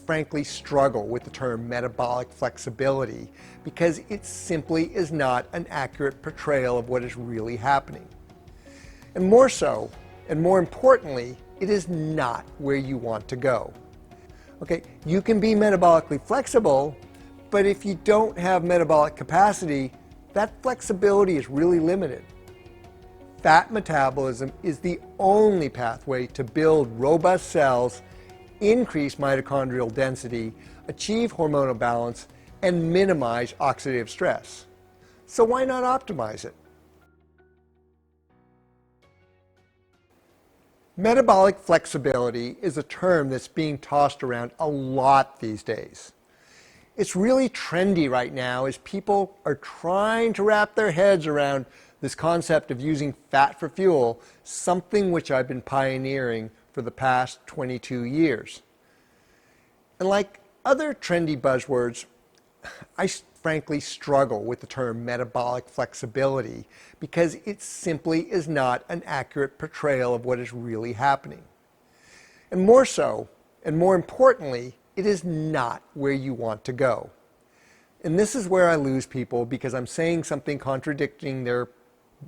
frankly struggle with the term metabolic flexibility because it simply is not an accurate portrayal of what is really happening. And more so, and more importantly, it is not where you want to go. Okay, you can be metabolically flexible, but if you don't have metabolic capacity, that flexibility is really limited. Fat metabolism is the only pathway to build robust cells, increase mitochondrial density, achieve hormonal balance, and minimize oxidative stress. So why not optimize it? Metabolic flexibility is a term that's being tossed around a lot these days. It's really trendy right now as people are trying to wrap their heads around this concept of using fat for fuel, something which I've been pioneering for the past 22 years. And like other trendy buzzwords, I frankly struggle with the term metabolic flexibility because it simply is not an accurate portrayal of what is really happening. And more so, and more importantly, it is not where you want to go. And this is where I lose people because I'm saying something contradicting their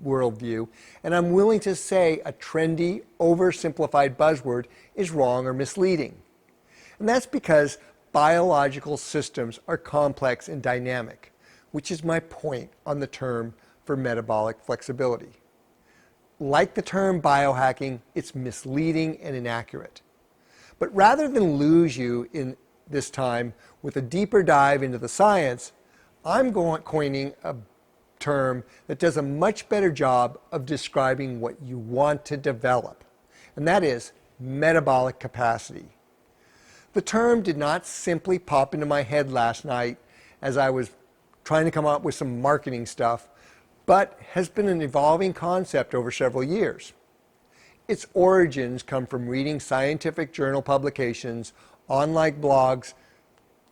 worldview, and I'm willing to say a trendy, oversimplified buzzword is wrong or misleading. And that's because biological systems are complex and dynamic, which is my point on the term for metabolic flexibility. Like the term biohacking, it's misleading and inaccurate. But rather than lose you in this time with a deeper dive into the science, I'm coining a term that does a much better job of describing what you want to develop, and that is metabolic capacity. The term did not simply pop into my head last night as I was trying to come up with some marketing stuff, but has been an evolving concept over several years. Its origins come from reading scientific journal publications, online blogs,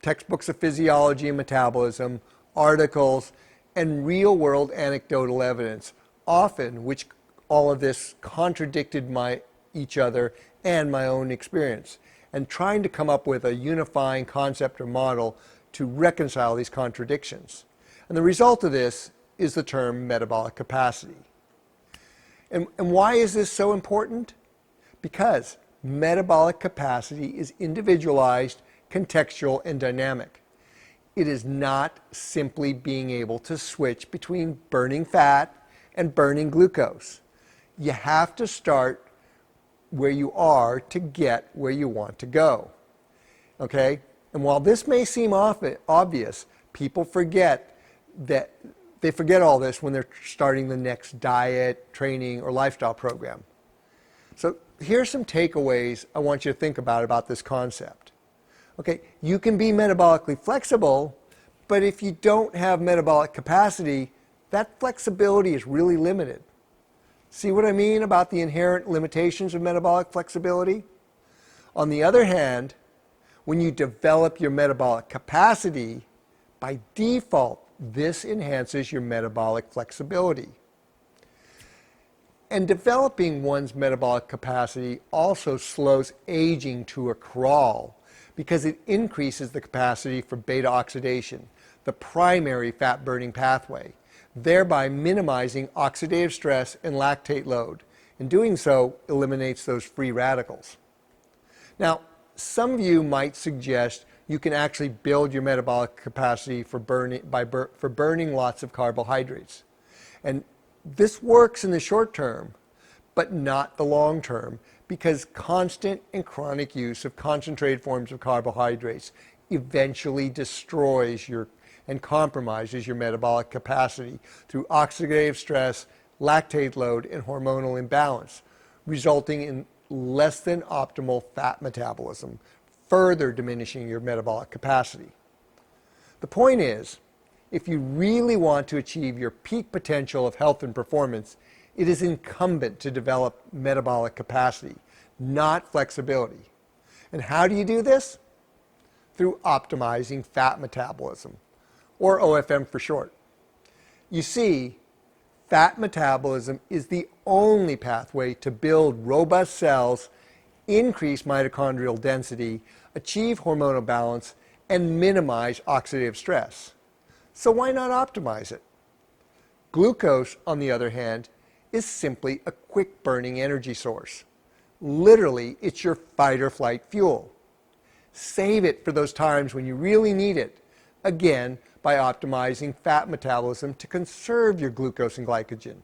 textbooks of physiology and metabolism, articles, and real-world anecdotal evidence, often which all of this contradicted each other and my own experience, and trying to come up with a unifying concept or model to reconcile these contradictions. And the result of this is the term metabolic capacity. And why is this so important? Because metabolic capacity is individualized, contextual, and dynamic. It is not simply being able to switch between burning fat and burning glucose. You have to start where you are to get where you want to go. Okay? And while this may seem obvious, people forget that they forget all this when they're starting the next diet, training, or lifestyle program. So here's some takeaways I want you to think about this concept. Okay, you can be metabolically flexible, but if you don't have metabolic capacity, that flexibility is really limited. See what I mean about the inherent limitations of metabolic flexibility? On the other hand, when you develop your metabolic capacity, by default, this enhances your metabolic flexibility. And developing one's metabolic capacity also slows aging to a crawl because it increases the capacity for beta oxidation, the primary fat-burning pathway, thereby minimizing oxidative stress and lactate load. In doing so, eliminates those free radicals. Now, some of you might suggest you can actually build your metabolic capacity for burning lots of carbohydrates. And this works in the short term, but not the long term, because constant and chronic use of concentrated forms of carbohydrates eventually destroys and compromises your metabolic capacity through oxidative stress, lactate load, and hormonal imbalance, resulting in less than optimal fat metabolism, further diminishing your metabolic capacity. The point is, if you really want to achieve your peak potential of health and performance, it is incumbent to develop metabolic capacity, not flexibility. And how do you do this? Through optimizing fat metabolism, or OFM for short. You see, fat metabolism is the only pathway to build robust cells, increase mitochondrial density, achieve hormonal balance, and minimize oxidative stress. So why not optimize it? Glucose, on the other hand, is simply a quick-burning energy source. Literally, it's your fight or flight fuel. Save it for those times when you really need it, again, by optimizing fat metabolism to conserve your glucose and glycogen.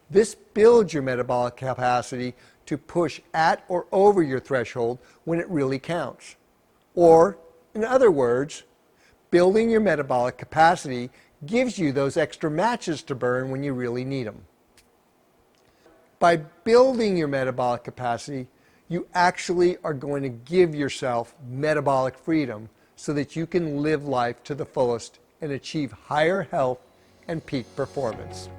This builds your metabolic capacity to push at or over your threshold when it really counts. Or, in other words, building your metabolic capacity gives you those extra matches to burn when you really need them. By building your metabolic capacity, you actually are going to give yourself metabolic freedom so that you can live life to the fullest and achieve higher health and peak performance.